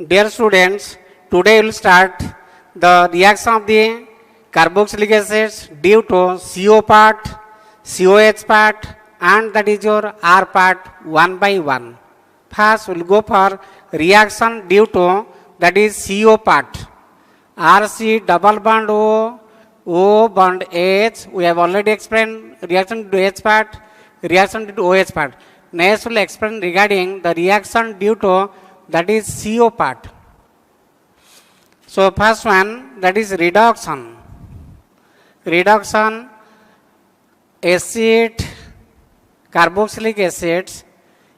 Dear students, today we will start the reaction of the carboxylic acids due to CO part, COH part and that is your R part one by one. First we will go for reaction due to that is CO part. RC double bond O bond H. We have already explained reaction to H part, reaction due to OH part. Next we will explain regarding the reaction due to that is CO part. So first one, that is reduction. Reduction acid, carboxylic acids,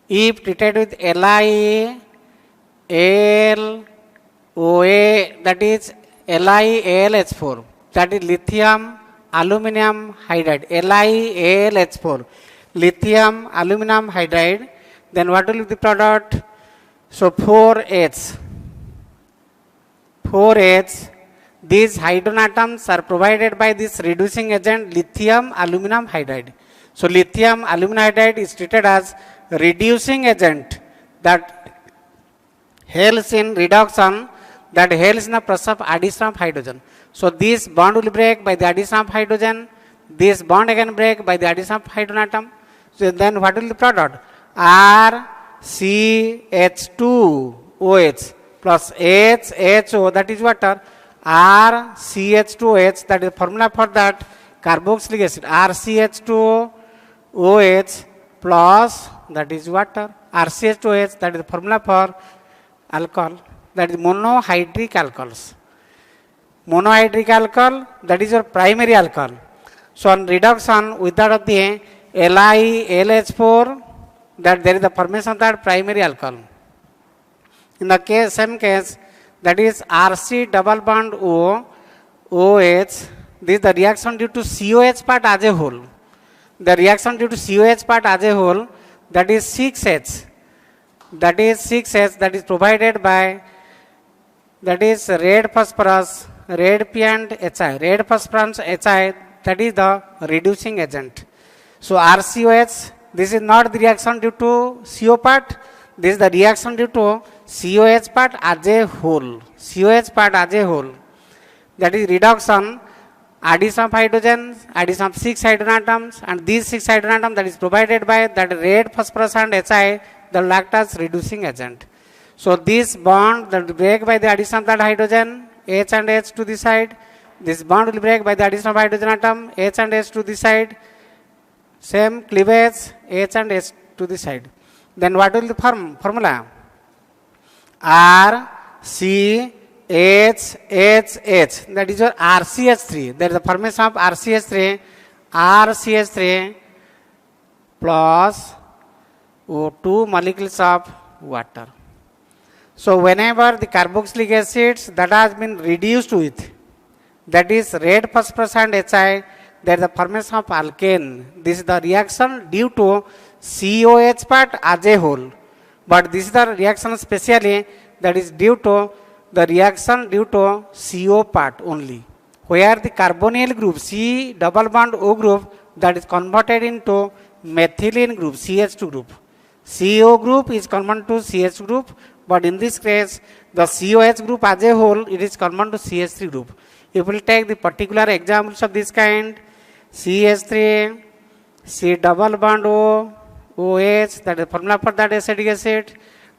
if treated with Li, Al, OA, that is LiAlH4, that is lithium aluminum hydride, LiAlH4, lithium aluminum hydride. Then what will be the product? So 4H. These hydrogen atoms are provided by this reducing agent lithium aluminum hydride. So lithium aluminum hydride is treated as reducing agent that helps in reduction, that helps in the process of addition of hydrogen. So this bond will break by the addition of hydrogen. This bond again break by the addition of hydrogen atom. So then what will be the product? RCH2OH plus HHO, that is water. RCH2OH, that is formula for that carboxylic acid. RCH2OH plus, that is water. RCH2OH, that is the formula for alcohol, that is monohydric alcohols. Monohydric alcohol, that is your primary alcohol. So on reduction without of the LiLH4, that there is the formation of that primary alcohol. In the case, same case, that is RC double bond O, OH, this is the reaction due to COH part as a whole. The reaction due to COH part as a whole, that is 6H. That is 6H, that is provided by, that is red phosphorus, red P and HI. Red phosphorus HI, that is the reducing agent. So RCOH, this is not the reaction due to CO part, this is the reaction due to COH part as a whole. COH part as a whole. That is reduction, addition of hydrogen, addition of 6 hydrogen atoms, and these 6 hydrogen atoms that is provided by that red phosphorus and HI, the act as reducing agent. So this bond that will break by the addition of that hydrogen, H and H to this side. This bond will break by the addition of hydrogen atom, H and H to this side. Same cleavage, H and H to the side. Then what will the formula? RCHHH, that is your RCH3. There is the formation of RCH3, RCH3 plus O2 molecules of water. So whenever the carboxylic acids that has been reduced with, that is red phosphorus and HI, there is the formation of alkane. This is the reaction due to COH part as a whole. But this is the reaction specially that is due to the reaction due to CO part only. Where the carbonyl group, C double bond O group, that is converted into methylene group, CH2 group. CO group is converted to CH group, but in this case, the COH group as a whole, it is converted to CH3 group. If we will take the particular examples of this kind, CH3, C double bond O, OH, that is formula for that acetic acid.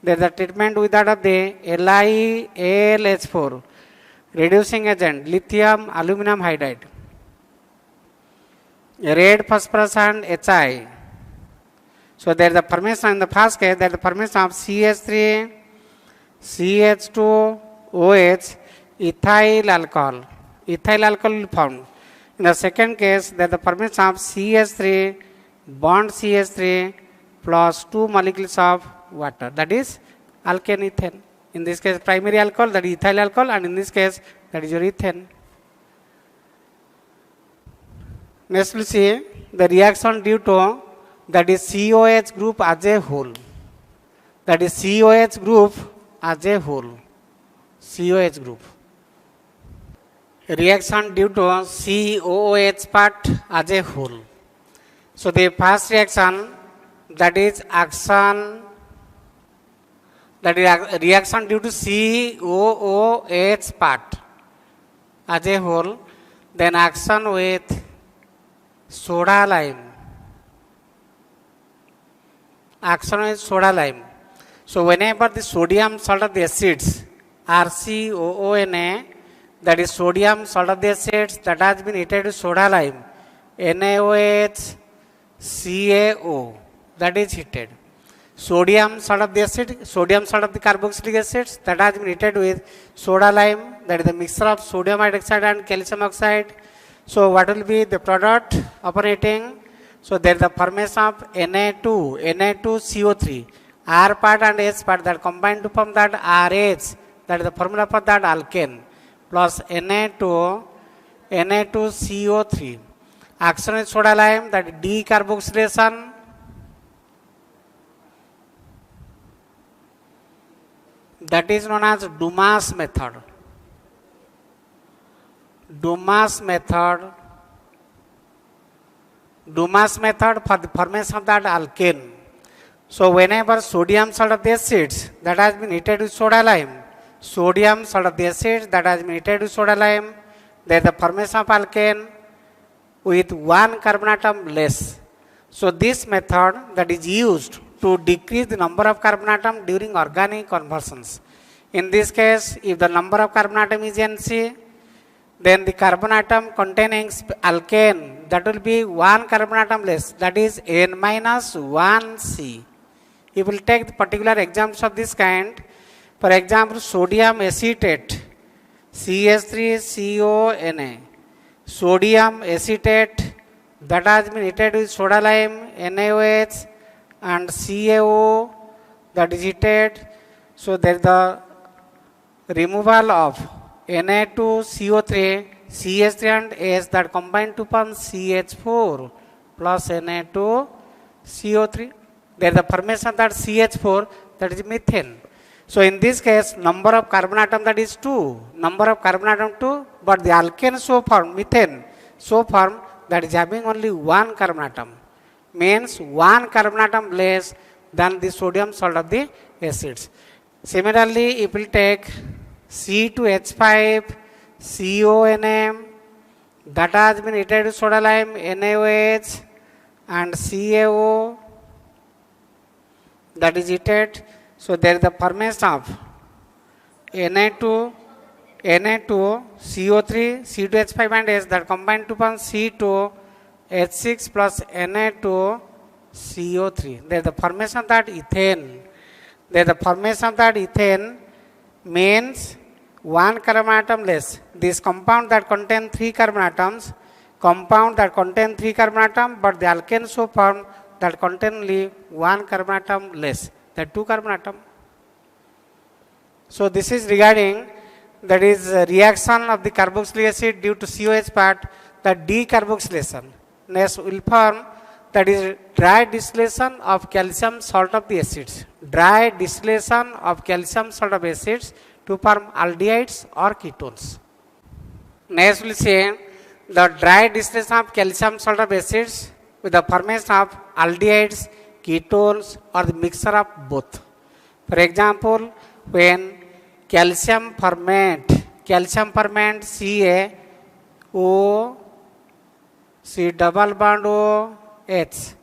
There is the treatment with that of the LiAlH4, reducing agent, lithium aluminum hydride, red phosphorus and HI. So there is the formation in the first case, there is the formation of CH3, CH2OH, ethyl alcohol. Ethyl alcohol will found. In the second case, there is the formation of CH3 bond CH3 plus 2 molecules of water, that is alkane ethane. In this case, primary alcohol, that is ethyl alcohol, and in this case, that is your ethane. Next, we will see the reaction due to, that is COH group as a whole. That is COH group as a whole. COH group. Reaction due to COOH part as a whole. So the first reaction, that is action that is reaction due to COOH part as a whole, then action with soda lime. Action with soda lime. So whenever the sodium salt of the acids RCOONA, that is sodium salt of the acids that has been heated with soda lime, NaOH CaO, that is heated. Sodium salt of the acid, sodium salt of the carboxylic acids that has been heated with soda lime, that is the mixture of sodium hydroxide and calcium oxide. So what will be the product upon heating? So there is the formation of Na2CO3, R part and H part that combine to form that RH, that is the formula for that alkane, plus Na2CO3. Action with soda lime, that is decarboxylation. That is known as Dumas method. Dumas method for the formation of that alkane. So whenever sodium salt of the acids that has been heated with soda lime, sodium salt of the acids that has been heated with soda lime, there is the formation of alkane with one carbon atom less. So this method that is used to decrease the number of carbon atom during organic conversions. In this case, if the number of carbon atom is Nc, then the carbon atom containing alkane, that will be one carbon atom less, that is N minus 1C. You will take the particular examples of this kind. For example, sodium acetate, CH3CONA. Sodium acetate that has been heated with soda lime, NaOH, and CaO, that is heated. So there is the removal of Na2CO3, CH3 and H that combine to form CH4 plus Na2CO3. There is the formation of that CH4, that is methane. So in this case, number of carbon atom that is 2, number of carbon atom 2, but the alkane so formed, methane so formed, that is having only one carbon atom. Means one carbon atom less than the sodium salt of the acids. Similarly, if we take C2H5 CONA that has been heated with soda lime, NaOH and CaO, that is heated. So there is the formation of Na2CO3, C2H5 and H that combine to form C2H6 plus Na2CO3. There is the formation of that ethane. There is the formation of that ethane means one carbon atom less. This compound that contain 3 carbon atoms, but the alkane so formed that contain only one carbon atom less, that 2 carbon atom. So this is regarding, that is reaction of the carboxylic acid due to COH part, that decarboxylation. Next will form, that is dry distillation of calcium salt of the acids. Dry distillation of calcium salt of acids to form aldehydes or ketones. Next we will say the dry distillation of calcium salt of acids with the formation of aldehydes, ketones or the mixture of both. For example, when calcium ferment CaO, C double bond OH,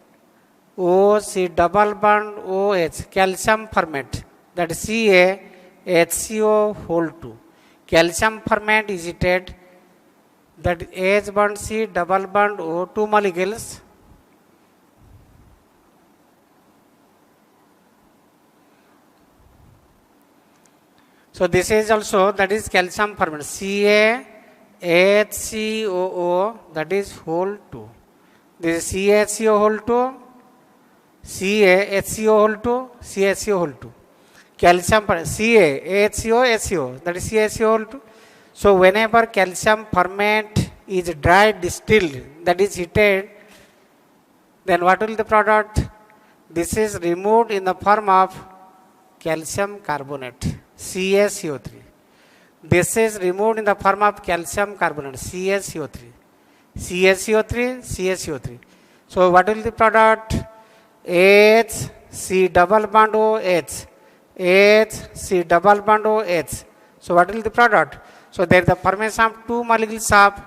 O C double bond OH, calcium ferment, that is CaHCO whole 2. Calcium ferment is heated, that H bond C double bond O, 2 molecules. So this is also, that is calcium ferment, CaHCOO, that is whole 2. This is CaHCO whole 2, CaHCO whole 2, CaHCO whole 2. Calcium CaHCO, that is CaHCO whole 2. So whenever calcium ferment is dry distilled, that is heated, then what will the product? This is removed in the form of calcium carbonate, CaCO3. This is removed in the form of calcium carbonate, CaCO3. So what will the product? H, C double bond OH, H, C double bond OH. So what will the product? So there is the formation of two molecules of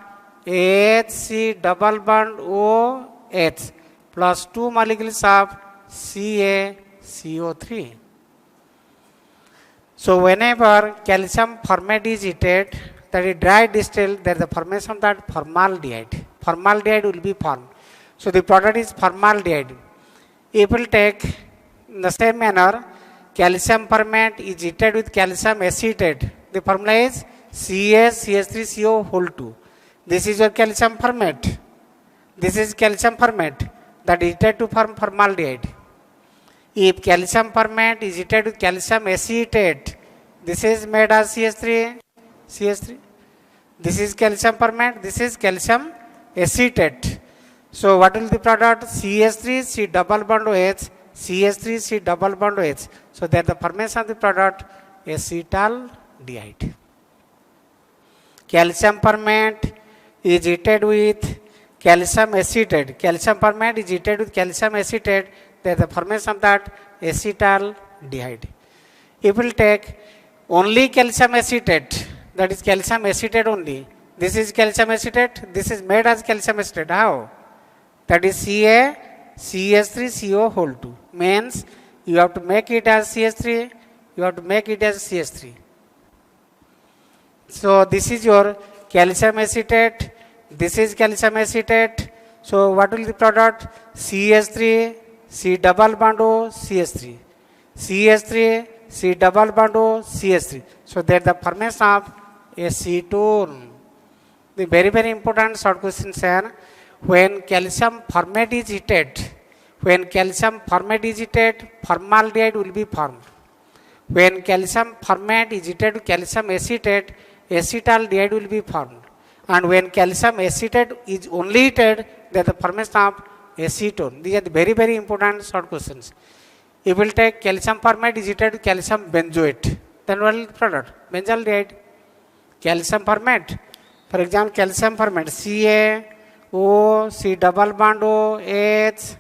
HC double bond OH plus two molecules of CaCO3. So whenever calcium formate is heated, that is dry distilled, there is the formation of that formaldehyde. Formaldehyde will be formed. So the product is formaldehyde. If we will take in the same manner, calcium formate is heated with calcium acetate. The formula is CaCH3CO whole 2. This is your calcium formate. This is calcium formate that is heated to form formaldehyde. If calcium formate is heated with calcium acetate, this is made as CH3. This is calcium formate, this is calcium acetate. So what will the product? CH3, C double bond OH, CH3, C double bond OH. So there the formation of the product acetaldehyde. Calcium formate is heated with calcium acetate. Calcium formate is heated with calcium acetate. There the formation of that acetaldehyde. If we will take only calcium acetate, that is calcium acetate only. This is calcium acetate. This is made as calcium acetate. How? That is CaCH3CO whole 2. Means you have to make it as CH3. You have to make it as CH3. So this is your calcium acetate. This is calcium acetate. So what will the product? CH3, C double bond O, CH3. CH3, C double bond O, CH3. So there the formation of acetone. The very important short question here. When calcium formate is heated, formaldehyde will be formed. When calcium formate is heated to calcium acetate, acetaldehyde will be formed. And when calcium acetate is only heated, there is the formation of acetone. These are the very important short questions. If we will take calcium formate is heated to calcium benzoate, then what will the product? Benzaldehyde. Calcium formate. For example, calcium formate CaO, C double bond OH,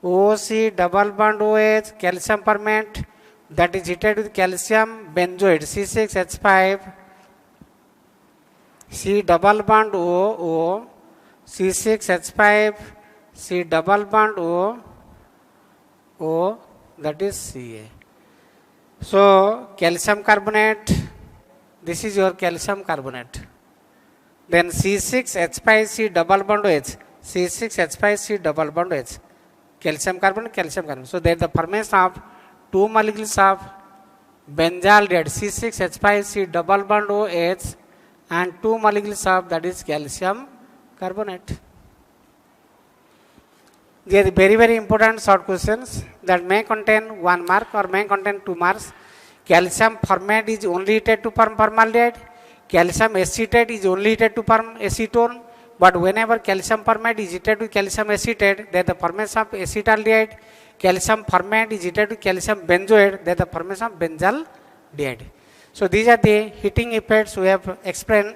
OC double bond OH, calcium formate that is heated with calcium benzoate C6H5, C double bond O, C6H5, C double bond O, that is Ca. So calcium carbonate, this is your calcium carbonate. Then C6H5C double bond OH, C6H5C double bond OH, calcium carbonate. So there is the formation of two molecules of benzaldehyde C6H5C double bond OH and two molecules of that is calcium carbonate. These are very important short questions that may contain 1 mark or may contain 2 marks. Calcium formate is only heated to form formaldehyde. Calcium acetate is only heated to form acetone. But whenever calcium formate is heated to calcium acetate, there is the formation of acetaldehyde. Calcium formate is heated to calcium benzoate, there is the formation of benzaldehyde. So these are the heating effects we have explained.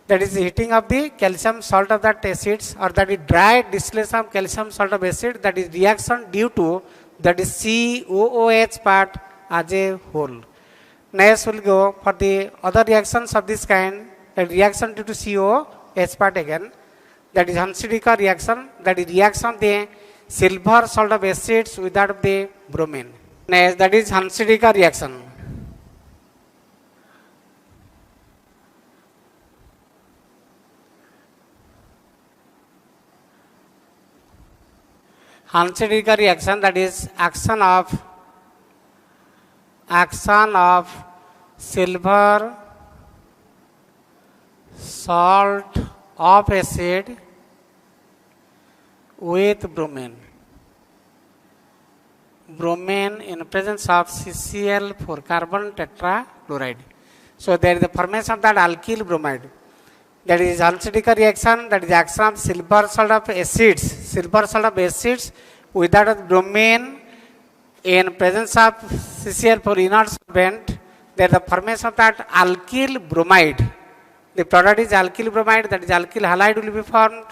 That is the heating of the calcium salt of that acids, or that is dry distillation of calcium salt of acid, that is reaction due to that is COOH part as a whole. Next we'll go for the other reactions of this kind, that reaction due to COOH part again, that is Hansen-Dicke reaction, that is reaction of the silver salt of acids with that of the bromine. Next, that is Hansen-Dicke reaction. Hansen-Dicke reaction, that is action of silver salt of acid with bromine. Bromine in presence of CCl4 carbon tetrachloride. So there is the formation of that alkyl bromide. That is Hansen-Dicke reaction, that is action of silver salt of acids with that of bromine in presence of CCl4 inert solvent. There is the formation of that alkyl bromide. The product is alkyl bromide, that is alkyl halide will be formed.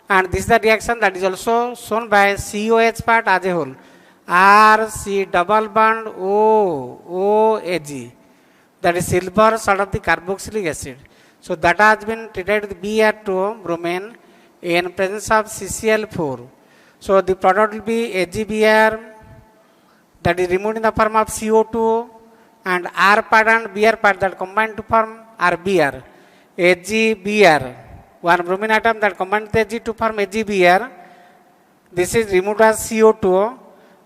And this is the reaction that is also shown by COH part as a whole. RC double bond OAG, that is silver salt of the carboxylic acid. So that has been treated with Br2 bromine in presence of CCl4. So the product will be AgBr, that is removed in the form of CO2, and R part and Br part that combine to form RBr. AgBr, one bromine atom that combines with Ag to form AgBr. This is removed as CO2,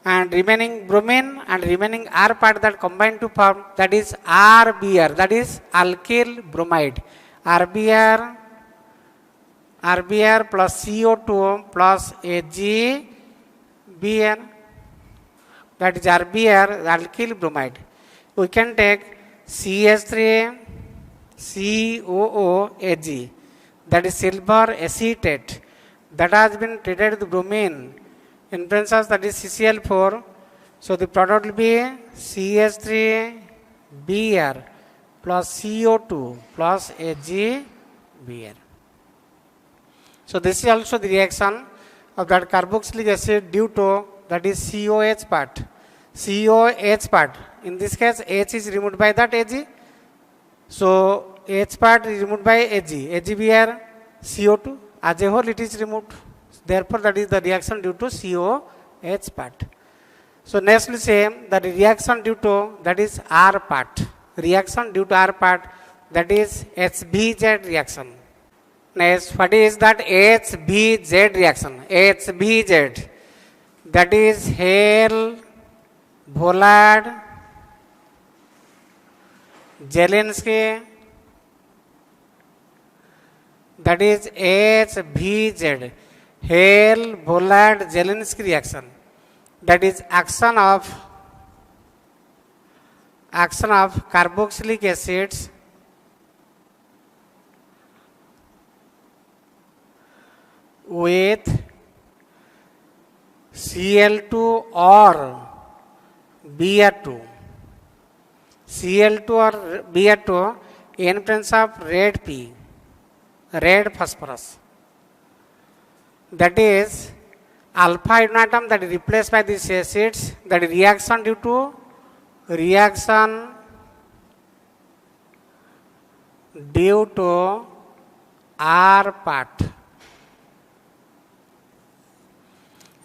and remaining bromine and remaining R part that combine to form, that is RBr, that is alkyl bromide. RBr plus CO2 plus AgBr, that is RBr, alkyl bromide. We can take CH3COOAg, that is silver acetate, that has been treated with bromine in presence of, that is CCl4. So the product will be CH3Br plus CO2 plus AgBr. So this is also the reaction of that carboxylic acid due to, that is COH part. COH part. In this case, H is removed by that Ag. So H part is removed by Ag. AgBr, CO2. As a whole, it is removed. Therefore, that is the reaction due to COH part. So next we say that reaction due to, that is R part. Reaction due to R part, that is HBZ reaction. Next, what is that HBZ reaction? HBZ, that is Hale, Vollard, Zelinsky, that is HBZ, Hale, Vollard, Zelinsky reaction. That is action of carboxylic acids with Cl2 or Br2. Cl2 or Br2 in presence of red P, red phosphorus. That is alpha hydrogen atom that is replaced by these acids, that is reaction due to R part.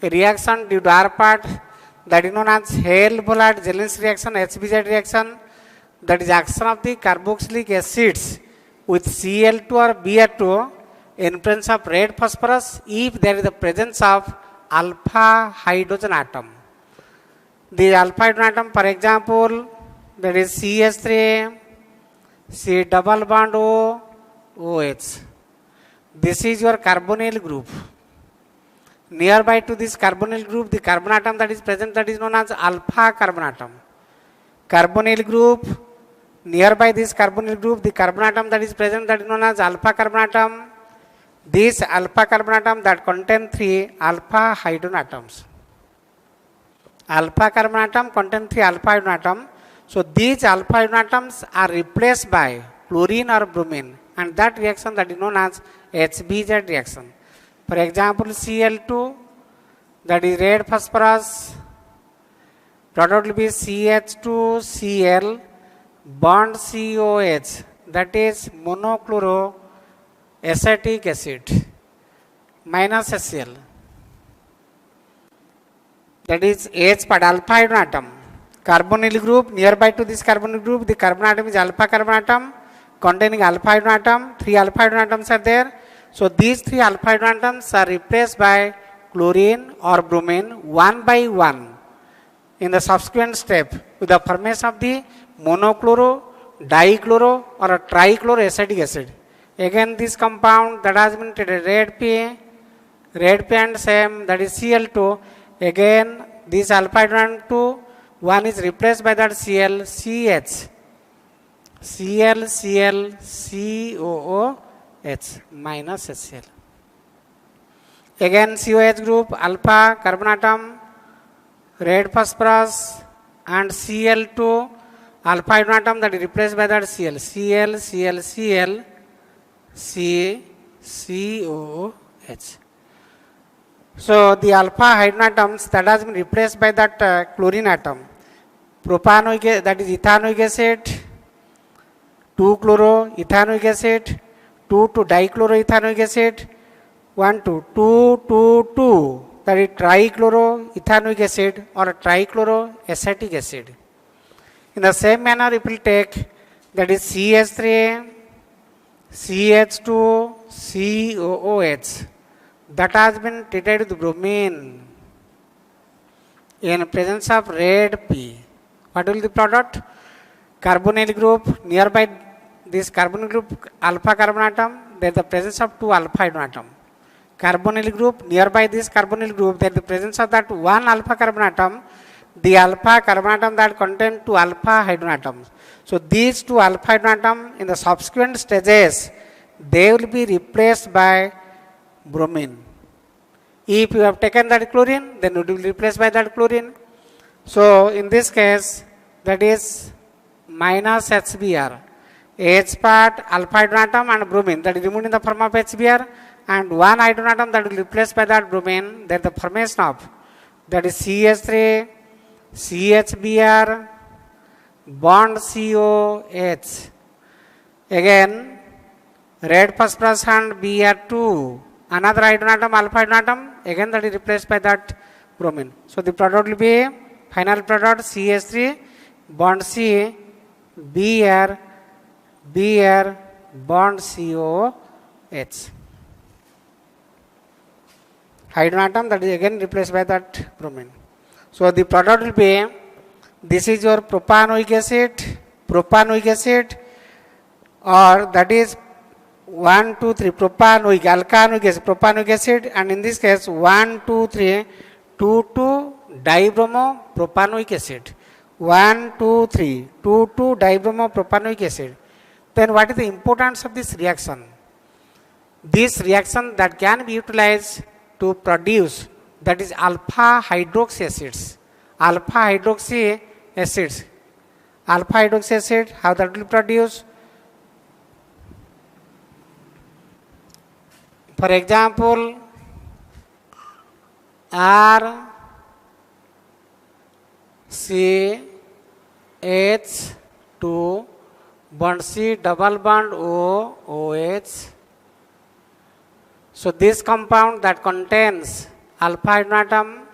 Reaction due to R part, that is known as Hale-Vollard Zelinsky reaction, HBZ reaction, that is action of the carboxylic acids with Cl2 or Br2 in presence of red phosphorus if there is the presence of alpha hydrogen atom. The alpha hydrogen atom, for example, that is CH3, C double bond O, OH. This is your carbonyl group. Nearby to this carbonyl group, the carbon atom that is present, that is known as alpha carbon atom. Carbonyl group, nearby this carbonyl group, the carbon atom that is present, that is known as alpha carbon atom. This alpha carbon atom that contain 3 alpha hydrogen atoms. Alpha carbon atom contain 3 alpha hydrogen atoms. So these alpha hydrogen atoms are replaced by chlorine or bromine, and that reaction that is known as HBZ reaction. For example, Cl2, that is red phosphorus, product will be CH2Cl bond COH, that is monochloroacetic acid minus HCl, that is H part, alpha hydrogen atom. Carbonyl group, nearby to this carbonyl group, the carbon atom is alpha carbon atom containing alpha hydrogen atom. 3 alpha hydrogen atoms are there. So these 3 alpha hydrogen atoms are replaced by chlorine or bromine one by one in the subsequent step with the formation of the monochloro, dichloro or a trichloroacetic acid. Again this compound that has been treated red P and same, that is Cl2. Again this alpha hydrogen 2, one is replaced by that Cl, CH, Cl, COOH minus HCl. Again COH group, alpha carbon atom, red phosphorus and Cl2, alpha hydrogen atom that is replaced by that Cl, COOH. So the alpha hydrogen atoms that has been replaced by that chlorine atom, propanoic, that is ethanoic acid, 2-chloroethanoic acid, 2,2-dichloroethanoic acid, 1,2,2,2,2, that is trichloroethanoic acid or trichloroacetic acid. In the same manner, if we take that is CH3, CH2, COOH, that has been treated with bromine in presence of red P. What will be the product? Carbonyl group nearby this carbonyl group alpha carbon atom, there is the presence of 2 alpha hydrogen atom. Carbonyl group nearby this carbonyl group, there is the presence of that 1 alpha carbon atom, the alpha carbon atom that contain 2 alpha hydrogen atoms. So these 2 alpha hydrogen atoms in the subsequent stages, they will be replaced by bromine. If you have taken that chlorine, then it will be replaced by that chlorine. So in this case, that is minus HBr. H part alpha hydrogen atom and bromine, that is removed in the form of HBr, and 1 hydrogen atom that will be replaced by that bromine. Then the formation of that is CH3, CHBr, bond COH. Again, red phosphorus and Br2, another hydrogen atom, alpha hydrogen atom, again that is replaced by that bromine. So the product will be final product CH3, bond C, Br, bond COH. Hydrogen atom that is again replaced by that bromine. So the product will be, this is your propanoic acid, or that is 1, 2, 3 propanoic, alkanoic acid, propanoic acid, and in this case 1, 2, 3, 2,2-dibromopropanoic acid. 1, 2, 3, 2,2-dibromopropanoic acid. Then what is the importance of this reaction? This reaction that can be utilized to produce, that is alpha hydroxy acids. Alpha hydroxy acid, how that will produce? For example, RCH2 bond C double bond OH. So this compound that contains alpha hydrogen atom,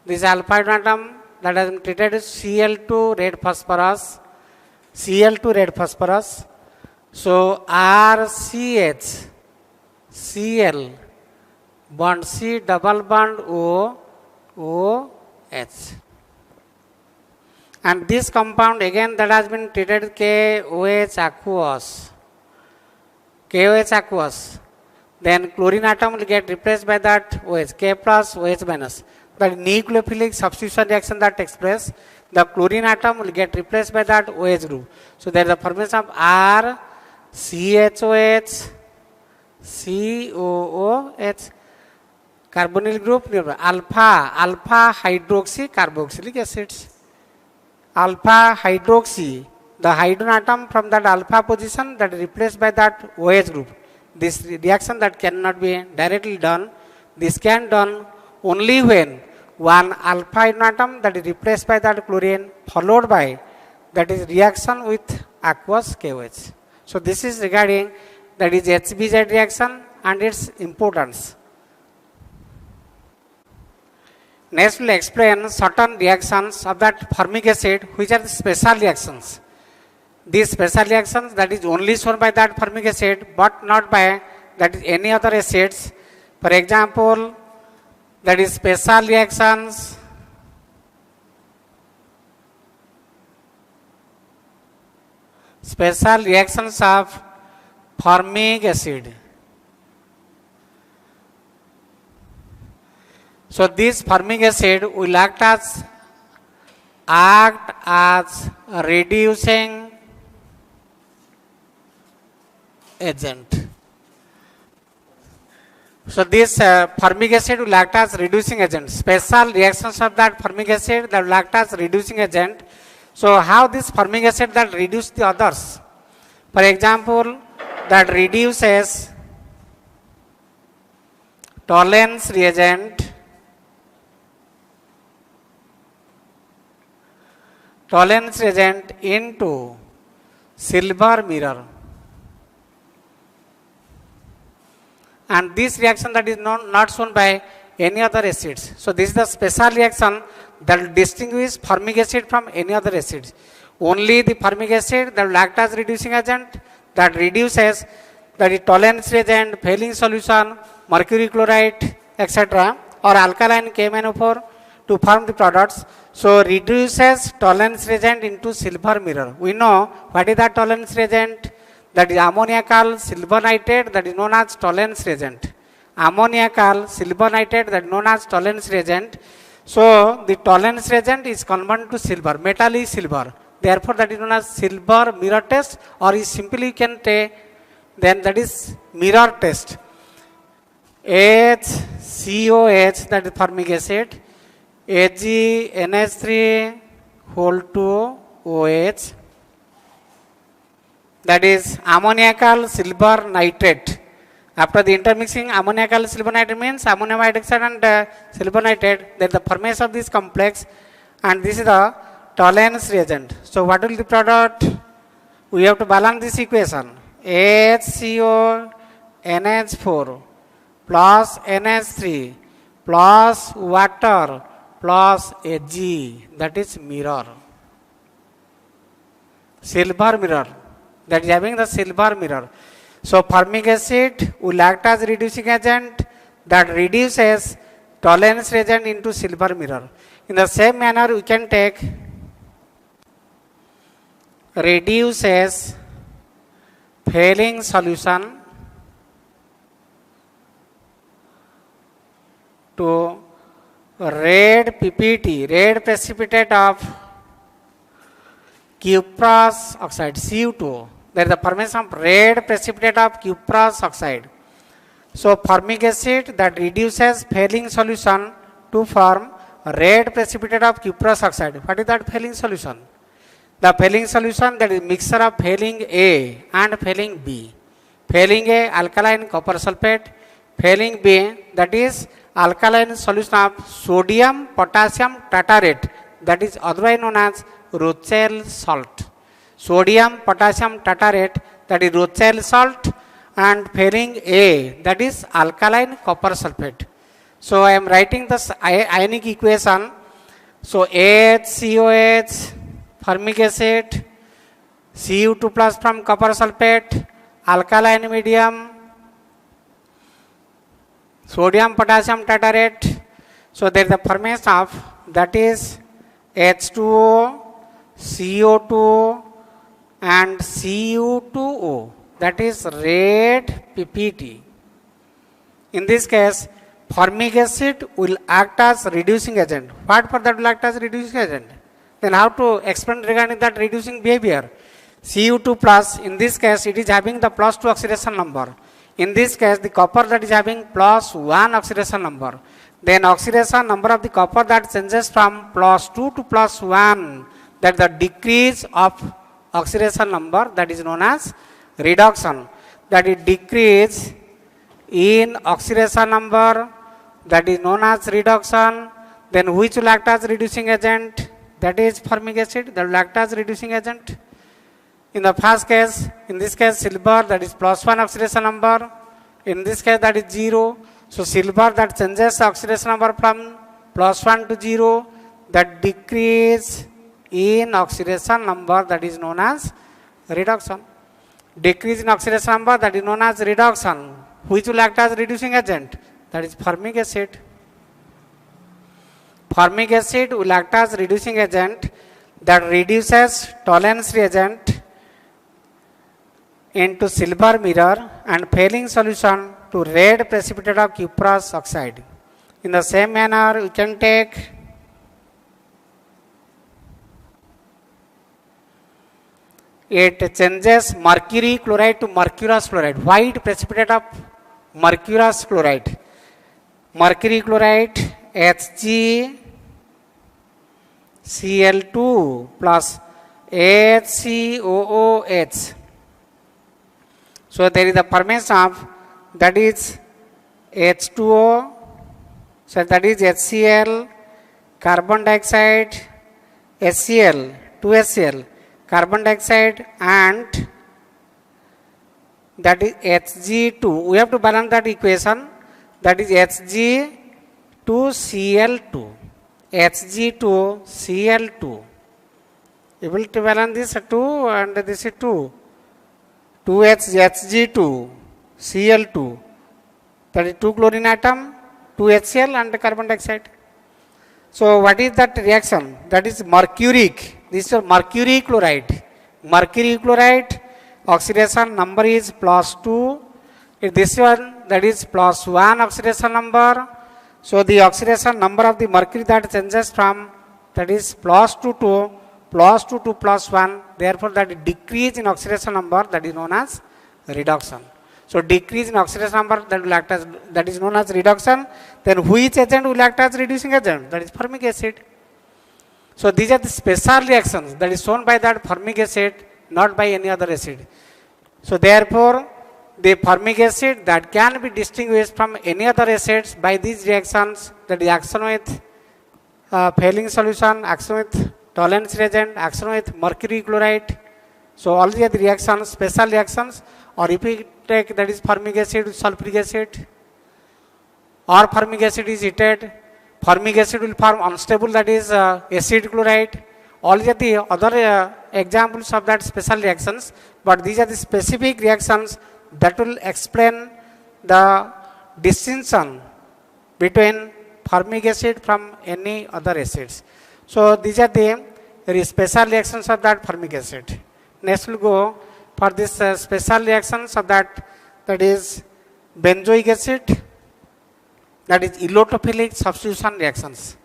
this alpha hydrogen atom that has been treated with Cl2 red phosphorus. So RCH Cl bond C double bond OH. And this compound again that has been treated with KOH aqueous. Then chlorine atom will get replaced by that OH, K plus OH minus. The nucleophilic substitution reaction that takes place, the chlorine atom will get replaced by that OH group. So there is a formation of RCHOH, COOH, carbonyl group, alpha hydroxy carboxylic acids. Alpha hydroxy, the hydrogen atom from that alpha position that is replaced by that OH group. This reaction that cannot be directly done, this can done only when one alpha hydrogen atom that is replaced by that chlorine followed by that is reaction with aqueous KOH. So this is regarding that is HBZ reaction and its importance. Next we will explain certain reactions of that formic acid, which are the special reactions. These special reactions that is only shown by that formic acid but not by that is any other acids. For example, that is special reactions of formic acid. So this formic acid will act as reducing agent. So this formic acid will act as reducing agent. Special reactions of that formic acid that will act as reducing agent. So how this formic acid that reduce the others? For example, that reduces Tollens reagent tolerance reagent into silver mirror. And this reaction that is not shown by any other acids. So this is the special reaction that distinguishes formic acid from any other acids. Only the formic acid that will act as reducing agent that reduces, that is tolerance reagent, failing solution, mercury chloride, etc. or alkaline KMnO4 to form the products. So reduces tolerance reagent into silver mirror. We know what is that tolerance reagent? That is ammoniacal silver nitrate, that is known as tolerance reagent. Ammoniacal silver nitrate, that is known as tolerance reagent. So the tolerance reagent is converted to silver. Metal is silver. Therefore, that is known as silver mirror test, or is simply you can take, then that is mirror test. HCOH, that is formic acid, AgNH3 whole 2 OH, that is ammoniacal silver nitrate. After the intermixing, ammoniacal silver nitrate means ammonium hydroxide and silver nitrate. Then the formation of this complex, and this is the tolerance reagent. So what will the product? We have to balance this equation. HCO NH4 plus NH3 plus water plus Ag, that is mirror. Silver mirror, that is having the silver mirror. So formic acid will act as reducing agent that reduces tolerance reagent into silver mirror. In the same manner, we can take reduces failing solution to red PPT, red precipitate of cuprous oxide, Cu2. There is the formation of red precipitate of cuprous oxide. So formic acid that reduces failing solution to form red precipitate of cuprous oxide. What is that failing solution? The failing solution, that is mixture of failing A and failing B. Failing A, alkaline copper sulfate. Failing B, that is alkaline solution of sodium potassium tartarate, that is otherwise known as Rochelle salt. Sodium potassium tartarate, that is Rochelle salt, and failing A, that is alkaline copper sulfate. So I am writing this ionic equation. So HCOH, formic acid, Cu2 plus from copper sulfate, alkaline medium, sodium potassium tartarate. So there is the formation of, that is H2O, CO2 and Cu2O, that is red PPT. In this case, formic acid will act as reducing agent. What for that will act as reducing agent? Then how to explain regarding that reducing behavior? Cu2 plus, in this case it is having the +2 oxidation number. In this case the copper that is having +1 oxidation number. Then oxidation number of the copper that changes from +2 to +1, that the decrease of oxidation number, that is known as reduction. That is decrease in oxidation number, that is known as reduction. Then which will act as reducing agent? That is formic acid, that will act as reducing agent. In the first case, in this case silver, that is +1 oxidation number. In this case that is 0. So silver that changes the oxidation number from +1 to 0, that decrease in oxidation number, that is known as reduction. Decrease in oxidation number, that is known as reduction. Which will act as reducing agent? That is formic acid. Formic acid will act as reducing agent that reduces tolerance reagent into silver mirror and failing solution to red precipitate of cuprous oxide. In the same manner, we can take it changes mercury chloride to mercurous chloride, white precipitate of mercurous chloride. Mercury chloride HgCl2 plus HCOOH. So there is the formation of, that is H2O, so that is HCl, carbon dioxide, HCl, 2HCl, carbon dioxide and that is Hg2. We have to balance that equation, that is Hg2Cl2. Hg2Cl2. You will to balance this 2 and this is 2. 2Hg2Cl2. That is 2 chlorine atom, 2 HCl and carbon dioxide. So what is that reaction? That is mercuric. This is mercury chloride. Mercury chloride oxidation number is +2. This one, that is +1 oxidation number. So the oxidation number of the mercury that changes from, that is +2 to +2 to +1. Therefore that decrease in oxidation number, that is known as reduction. So decrease in oxidation number, that will act as, that is known as reduction. Then which agent will act as reducing agent? That is formic acid. So these are the special reactions that is shown by that formic acid, not by any other acid. So therefore the formic acid that can be distinguished from any other acids by these reactions, that is action with failing solution, action with tolerance reagent, action with mercury chloride. So all the other reactions, special reactions, or if we take, that is formic acid with sulfuric acid, or formic acid is heated, formic acid will form unstable, that is acid chloride. All the other examples of that special reactions, but these are the specific reactions that will explain the distinction between formic acid from any other acids. So these are the special reactions of that formic acid. Next we'll go for this special reactions of that, that is benzoic acid, that is electrophilic substitution reactions.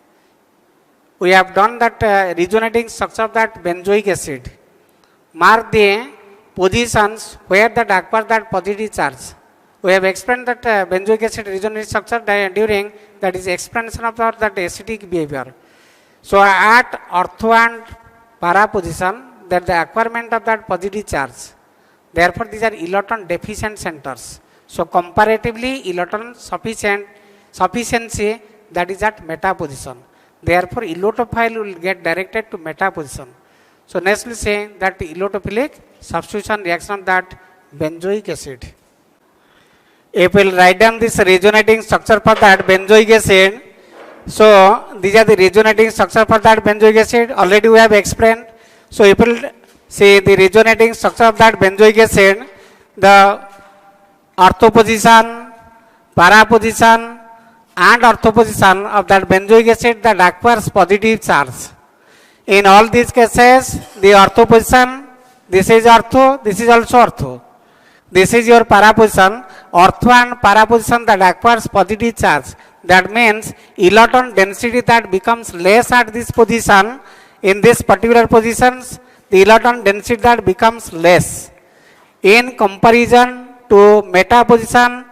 We have done that resonating structure of that benzoic acid. Mark the positions where that acquires that positive charge. We have explained that benzoic acid resonating structure during that is explanation of that acidic behavior. So at ortho and para position, that the acquirement of that positive charge. Therefore these are electron deficient centers. So comparatively electron sufficiency, that is at meta position. Therefore electrophile will get directed to meta position. So next we say that electrophilic substitution reaction of that benzoic acid. If we will write down this resonating structure for that benzoic acid, so these are the resonating structure for that benzoic acid, already we have explained. So if we will see the resonating structure of that benzoic acid, the ortho position, para position and ortho position of that benzoic acid that acquires positive charge. In all these cases, the ortho position, this is ortho, this is also ortho. This is your para position, ortho and para position that acquires positive charge. That means electron density that becomes less at this position, in this particular positions, the electron density that becomes less. In comparison to meta position,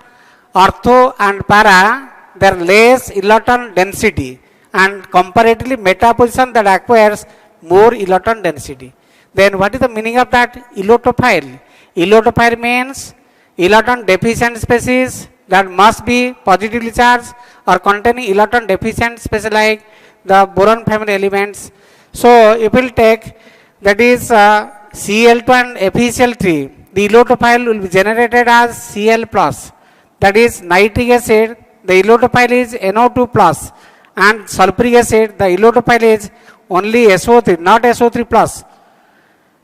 ortho and para, there less electron density, and comparatively meta position that acquires more electron density. Then what is the meaning of that electrophile? Electrophile means electron deficient species that must be positively charged or containing electron deficient species like the boron family elements. So if we will take, that is Cl2 and FeCl3, the electrophile will be generated as Cl plus, that is nitric acid, the electrophile is NO2 plus, and sulfuric acid, the electrophile is only SO3, not SO3 plus.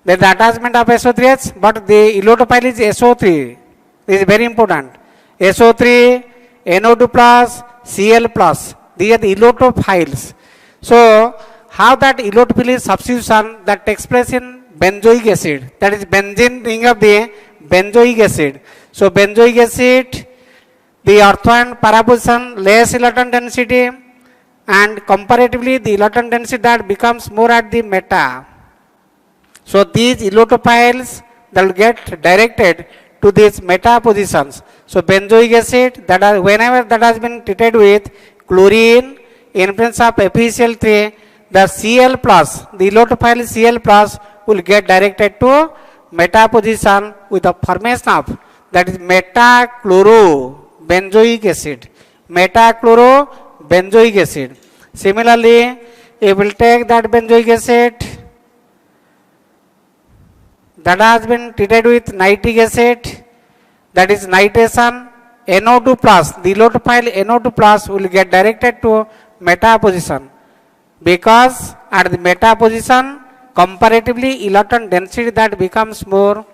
There is the attachment of SO3H, but the electrophile is SO3. This is very important. SO3, NO2 plus, Cl plus. These are the electrophiles. So how that electrophilic substitution that takes place in benzoic acid, that is benzene ring of the benzoic acid. So benzoic acid, the ortho and para position less electron density, and comparatively the electron density that becomes more at the meta. So these electrophiles that will get directed to these meta positions. So benzoic acid, that are, whenever that has been treated with chlorine in presence of FeCl3, the Cl plus, the electrophile Cl plus will get directed to meta position with the formation of, that is meta-chloro-benzoic acid. Meta-chloro-benzoic acid. Similarly, if we will take that benzoic acid, that has been treated with nitric acid, that is nitration. NO2 plus, the electrophile NO2 plus will get directed to meta position, because at the meta position comparatively electron density that becomes more,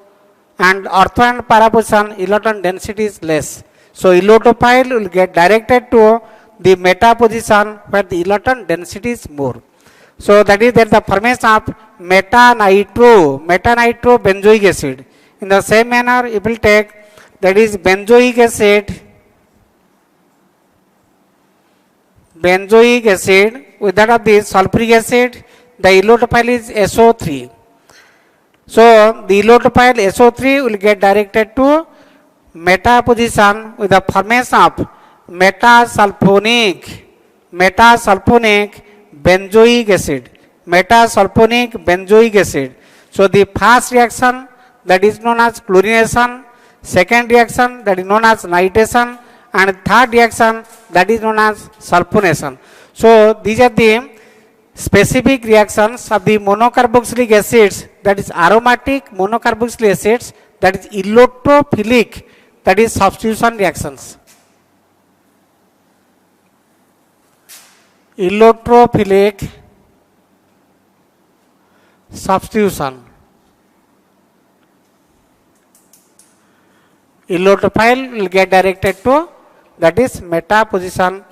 and ortho and para position electron density is less. So electrophile will get directed to the meta position where the electron density is more. So that is there the formation of meta nitro benzoic acid. In the same manner, it will take, that is benzoic acid with that of the sulfuric acid, the electrophile is SO3. So the electrophile SO3 will get directed to meta position with the formation of metasulfonic benzoic acid. So the first reaction, that is known as chlorination, second reaction, that is known as nitration, and third reaction, that is known as sulfonation. So these are the specific reactions of the monocarboxylic acids, that is aromatic monocarboxylic acids, that is electrophilic, that is substitution reactions. Electrophilic substitution. Electrophile will get directed to, that is meta position.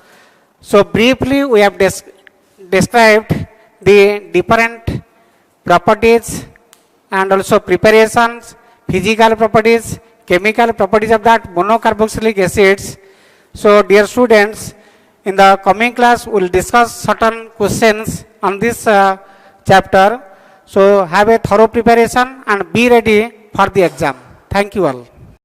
So briefly we have described the different properties and also preparations, physical properties, chemical properties of that monocarboxylic acids. So dear students, in the coming class we will discuss certain questions on this chapter. So have a thorough preparation and be ready for the exam. Thank you all.